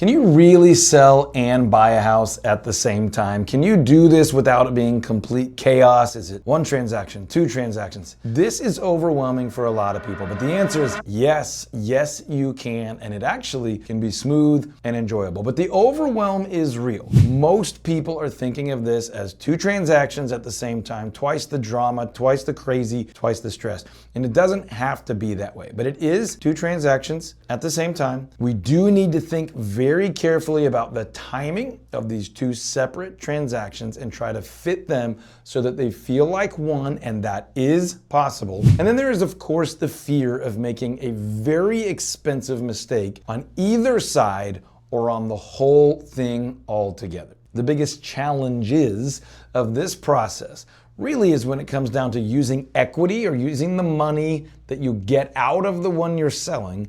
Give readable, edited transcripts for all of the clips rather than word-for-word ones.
Can you really sell and buy a house at the same time? Can you do this without it being complete chaos? Is it one transaction, two transactions? This is overwhelming for a lot of people, but the answer is yes, yes you can, and it actually can be smooth and enjoyable. But the overwhelm is real. Most people are thinking of this as two transactions at the same time, twice the drama, twice the crazy, twice the stress. And it doesn't have to be that way, but it is two transactions at the same time. We do need to think very carefully about the timing of these two separate transactions and try to fit them so that they feel like one, and that is possible. And then there is, of course, the fear of making a very expensive mistake on either side or on the whole thing altogether. The biggest challenges of this process really is when it comes down to using equity or using the money that you get out of the one you're selling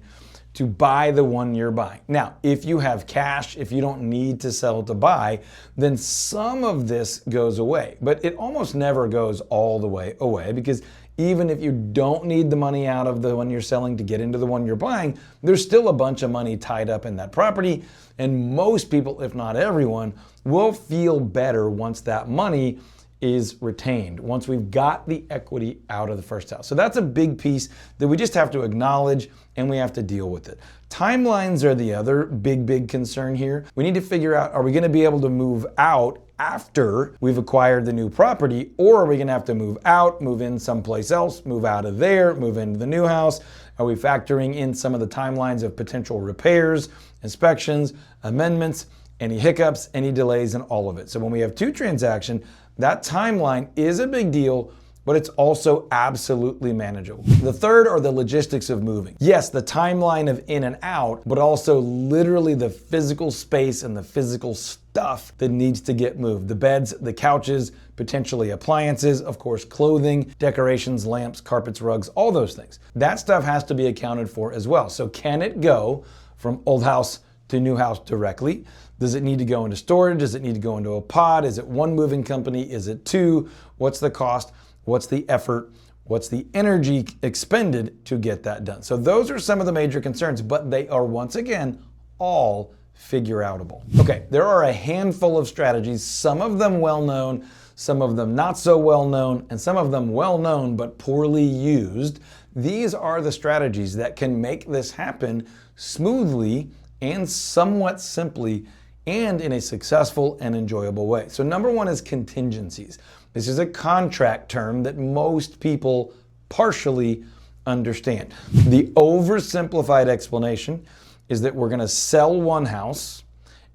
to buy the one you're buying. Now, if you have cash, if you don't need to sell to buy, then some of this goes away. But it almost never goes all the way away, because even if you don't need the money out of the one you're selling to get into the one you're buying, there's still a bunch of money tied up in that property. And most people, if not everyone, will feel better once that money is retained, once we've got the equity out of the first house. So that's a big piece that we just have to acknowledge, and we have to deal with it. Timelines are the other big concern here. We need to figure out, are we gonna be able to move out after we've acquired the new property, or are we gonna have to move out, move in someplace else, move out of there, move into the new house? Are we factoring in some of the timelines of potential repairs, inspections, amendments, any hiccups, any delays, and all of it? So when we have two transactions, that timeline is a big deal, but it's also absolutely manageable. The third are the logistics of moving. Yes, the timeline of in and out, but also literally the physical space and the physical stuff that needs to get moved. The beds, the couches, potentially appliances, of course, clothing, decorations, lamps, carpets, rugs, all those things. That stuff has to be accounted for as well. So can it go from old house to new house directly? Does it need to go into storage? Does it need to go into a pod? Is it one moving company? Is it two? What's the cost? What's the effort? What's the energy expended to get that done? So those are some of the major concerns, but they are, once again, all figure-outable. Okay, there are a handful of strategies, some of them well-known, some of them not so well-known, and some of them well-known but poorly used. These are the strategies that can make this happen smoothly and somewhat simply, and in a successful and enjoyable way. So number one is contingencies. This is a contract term that most people partially understand. The oversimplified explanation is that we're going to sell one house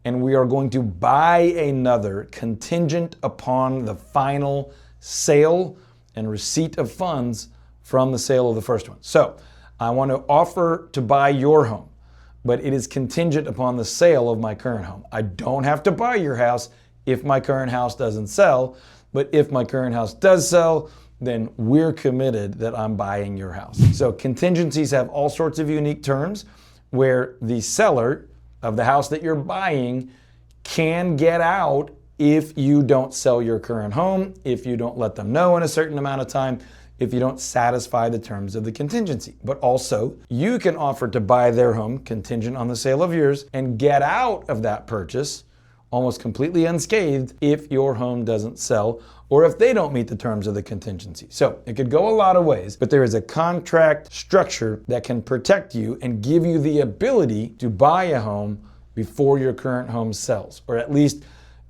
and we are going to buy another contingent upon the final sale and receipt of funds from the sale of the first one. So I want to offer to buy your home, but it is contingent upon the sale of my current home. I don't have to buy your house if my current house doesn't sell, but if my current house does sell, then we're committed that I'm buying your house. So contingencies have all sorts of unique terms where the seller of the house that you're buying can get out if you don't sell your current home, if you don't let them know in a certain amount of time, if you don't satisfy the terms of the contingency. But also, you can offer to buy their home contingent on the sale of yours and get out of that purchase almost completely unscathed if your home doesn't sell or if they don't meet the terms of the contingency. So it could go a lot of ways, but there is a contract structure that can protect you and give you the ability to buy a home before your current home sells, or at least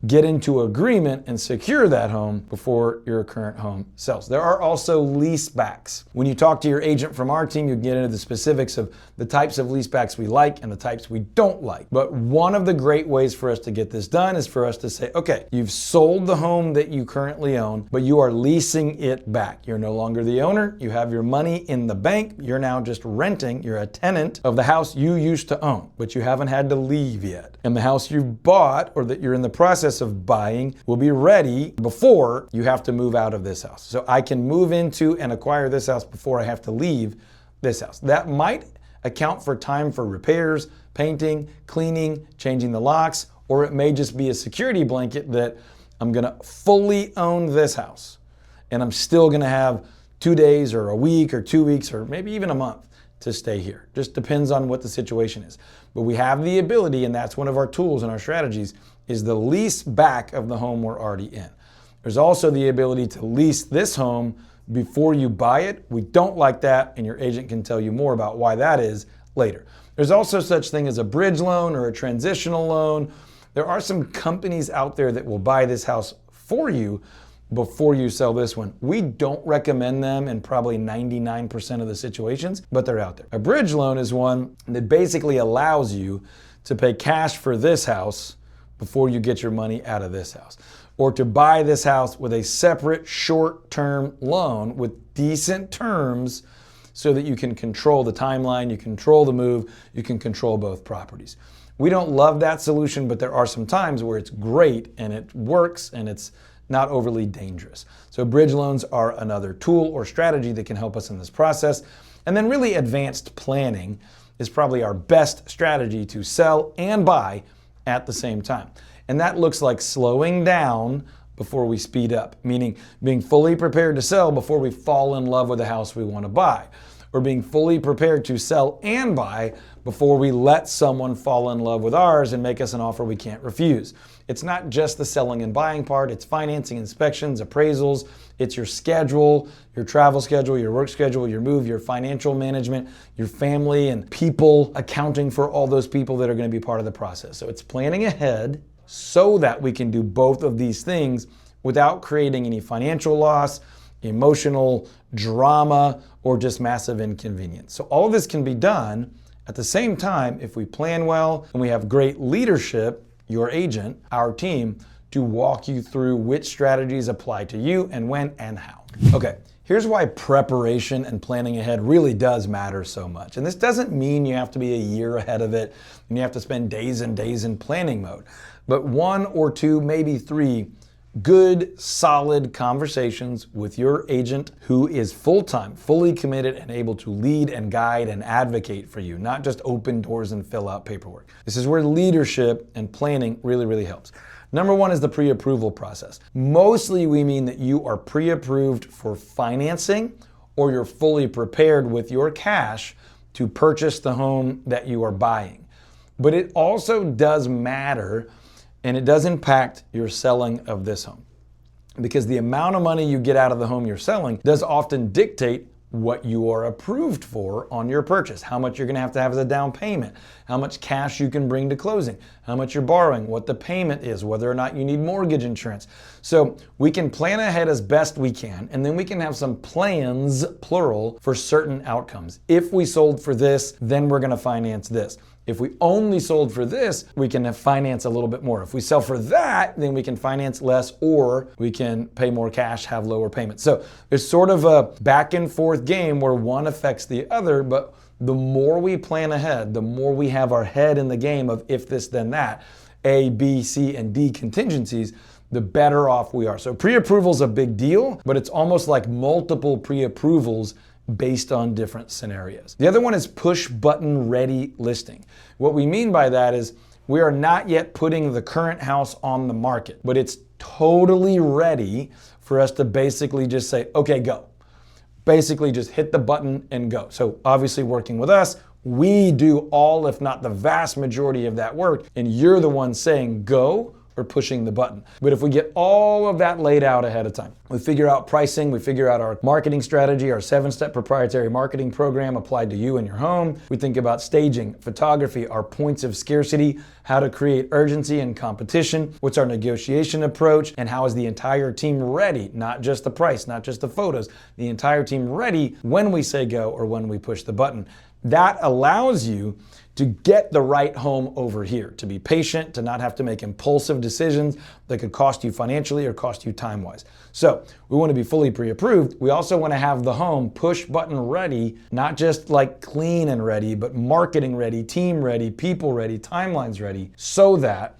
get into agreement and secure that home before your current home sells. There are also leasebacks. When you talk to your agent from our team, you get into the specifics of the types of leasebacks we like and the types we don't like. But one of the great ways for us to get this done is for us to say, okay, you've sold the home that you currently own, but you are leasing it back. You're no longer the owner. You have your money in the bank. You're now just renting. You're a tenant of the house you used to own, but you haven't had to leave yet. And the house you've bought or that you're in the process of buying will be ready before you have to move out of this house. So I can move into and acquire this house before I have to leave this house. That might account for time for repairs, painting, cleaning, changing the locks, or it may just be a security blanket that I'm gonna fully own this house and I'm still gonna have 2 days or a week or 2 weeks or maybe even a month to stay here. Just depends on what the situation is. But we have the ability, and that's one of our tools and our strategies, is the lease back of the home we're already in. There's also the ability to lease this home before you buy it. We don't like that, and your agent can tell you more about why that is later. There's also such thing as a bridge loan or a transitional loan. There are some companies out there that will buy this house for you before you sell this one. We don't recommend them in probably 99% of the situations, but they're out there. A bridge loan is one that basically allows you to pay cash for this house before you get your money out of this house, or to buy this house with a separate short-term loan with decent terms so that you can control the timeline, you control the move, you can control both properties. We don't love that solution, but there are some times where it's great and it works and it's not overly dangerous. So bridge loans are another tool or strategy that can help us in this process. And then really advanced planning is probably our best strategy to sell and buy at the same time. And that looks like slowing down before we speed up, meaning being fully prepared to sell before we fall in love with the house we want to buy, or being fully prepared to sell and buy before we let someone fall in love with ours and make us an offer we can't refuse. It's not just the selling and buying part, it's financing, inspections, appraisals, it's your schedule, your travel schedule, your work schedule, your move, your financial management, your family and people, accounting for all those people that are going to be part of the process. So it's planning ahead so that we can do both of these things without creating any financial loss, emotional drama, or just massive inconvenience. So all of this can be done at the same time if we plan well and we have great leadership, your agent, our team, to walk you through which strategies apply to you and when and how. Okay, here's why preparation and planning ahead really does matter so much. And this doesn't mean you have to be a year ahead of it and you have to spend days and days in planning mode. But 1 or 2, maybe 3 good, solid conversations with your agent who is full-time, fully committed, and able to lead and guide and advocate for you, not just open doors and fill out paperwork. This is where leadership and planning really, really helps. Number 1 is the pre-approval process. Mostly we mean that you are pre-approved for financing or you're fully prepared with your cash to purchase the home that you are buying. But it also does matter, and it does impact your selling of this home, because the amount of money you get out of the home you're selling does often dictate what you are approved for on your purchase, how much you're going to have as a down payment, how much cash you can bring to closing, how much you're borrowing, what the payment is, whether or not you need mortgage insurance. So we can plan ahead as best we can, and then we can have some plans, plural, for certain outcomes. If we sold for this, then we're going to finance this. If we only sold for this, we can finance a little bit more. If we sell for that, then we can finance less, or we can pay more cash, have lower payments. So there's sort of a back and forth game where one affects the other, but the more we plan ahead, the more we have our head in the game of if this, then that, A, B, C, and D contingencies, the better off we are. So pre-approval is a big deal, but it's almost like multiple pre-approvals based on different scenarios. The other one is push button ready listing. What we mean by that is we are not yet putting the current house on the market, but it's totally ready for us to basically just say, okay, go. Basically just hit the button and go. So obviously working with us, we do all, if not the vast majority of that work, and you're the one saying go or pushing the button. But if we get all of that laid out ahead of time, we figure out pricing, we figure out our marketing strategy, our 7-step proprietary marketing program applied to you and your home. We think about staging, photography, our points of scarcity, how to create urgency and competition, what's our negotiation approach, and how is the entire team ready, not just the price, not just the photos, the entire team ready when we say go or when we push the button. That allows you to get the right home over here, to be patient, to not have to make impulsive decisions that could cost you financially or cost you time-wise. So we want to be fully pre-approved. We also want to have the home push button ready, not just like clean and ready, but marketing ready, team ready, people ready, timelines ready, so that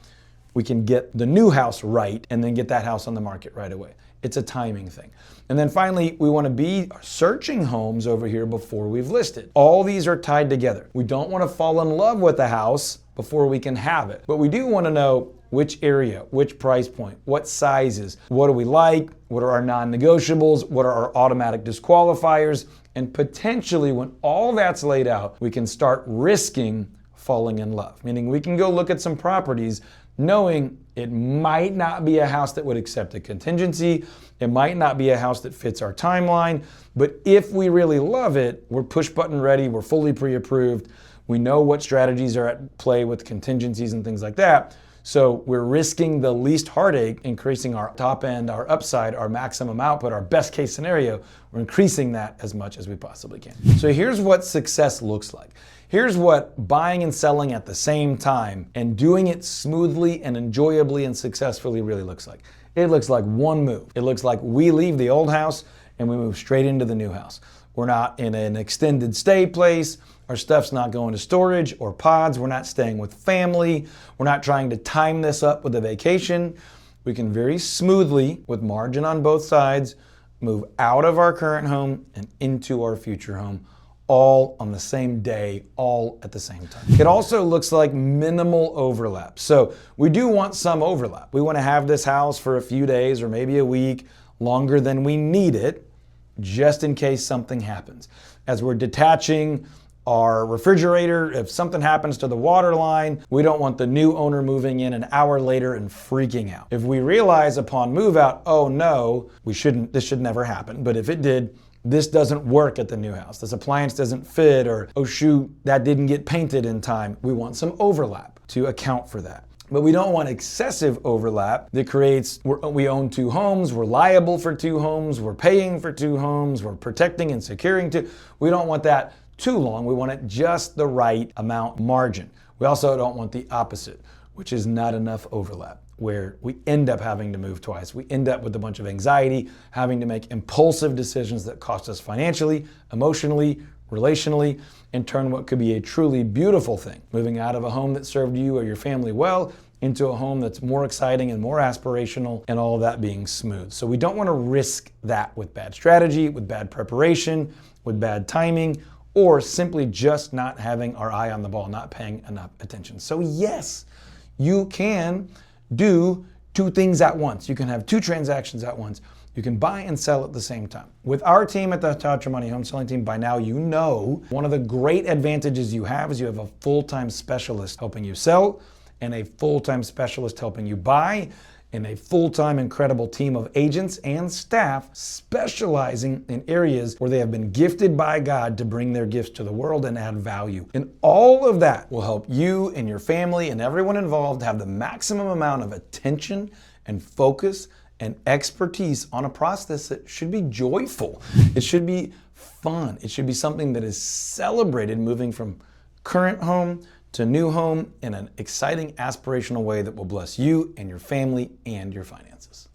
we can get the new house right and then get that house on the market right away. It's a timing thing. And then finally, we want to be searching homes over here before we've listed. All these are tied together. We don't want to fall in love with the house before we can have it. But we do want to know which area, which price point, what sizes, what do we like, what are our non-negotiables, what are our automatic disqualifiers, and potentially when all that's laid out, we can start risking falling in love. Meaning we can go look at some properties knowing it might not be a house that would accept a contingency, it might not be a house that fits our timeline, but if we really love it, we're push button ready, we're fully pre-approved, we know what strategies are at play with contingencies and things like that. So we're risking the least heartache, increasing our top end, our upside, our maximum output, our best case scenario. We're increasing that as much as we possibly can. So here's what success looks like. Here's what buying and selling at the same time and doing it smoothly and enjoyably and successfully really looks like. It looks like one move. It looks like we leave the old house and we move straight into the new house. We're not in an extended stay place. Our stuff's not going to storage or pods. We're not staying with family. We're not trying to time this up with a vacation. We can very smoothly, with margin on both sides, move out of our current home and into our future home, all on the same day, all at the same time. It also looks like minimal overlap. So we do want some overlap. We want to have this house for a few days or maybe a week, longer than we need it, just in case something happens. As we're detaching our refrigerator, if something happens to the water line, we don't want the new owner moving in an hour later and freaking out. If we realize upon move out, oh no, this should never happen, but if it did, this doesn't work at the new house, this appliance doesn't fit, or oh shoot, that didn't get painted in time, we want some overlap to account for that. But we don't want excessive overlap that creates, we own two homes, we're liable for two homes, we're paying for two homes, we're protecting and securing two. We don't want that too long. We want it just the right amount margin. We also don't want the opposite, which is not enough overlap, where we end up having to move twice. We end up with a bunch of anxiety, having to make impulsive decisions that cost us financially, emotionally, relationally, and turn what could be a truly beautiful thing, moving out of a home that served you or your family well, into a home that's more exciting and more aspirational, and all of that being smooth. So we don't want to risk that with bad strategy, with bad preparation, with bad timing, or simply just not having our eye on the ball, not paying enough attention. So yes, you can do two things at once. You can have two transactions at once. You can buy and sell at the same time. With our team at the Touch Your Money Home Selling Team, by now you know one of the great advantages you have is you have a full-time specialist helping you sell, and a full-time specialist helping you buy, and a full-time incredible team of agents and staff specializing in areas where they have been gifted by God to bring their gifts to the world and add value. And all of that will help you and your family and everyone involved have the maximum amount of attention and focus and expertise on a process that should be joyful. It should be fun. It should be something that is celebrated, moving from current home to new home in an exciting, aspirational way that will bless you and your family and your finances.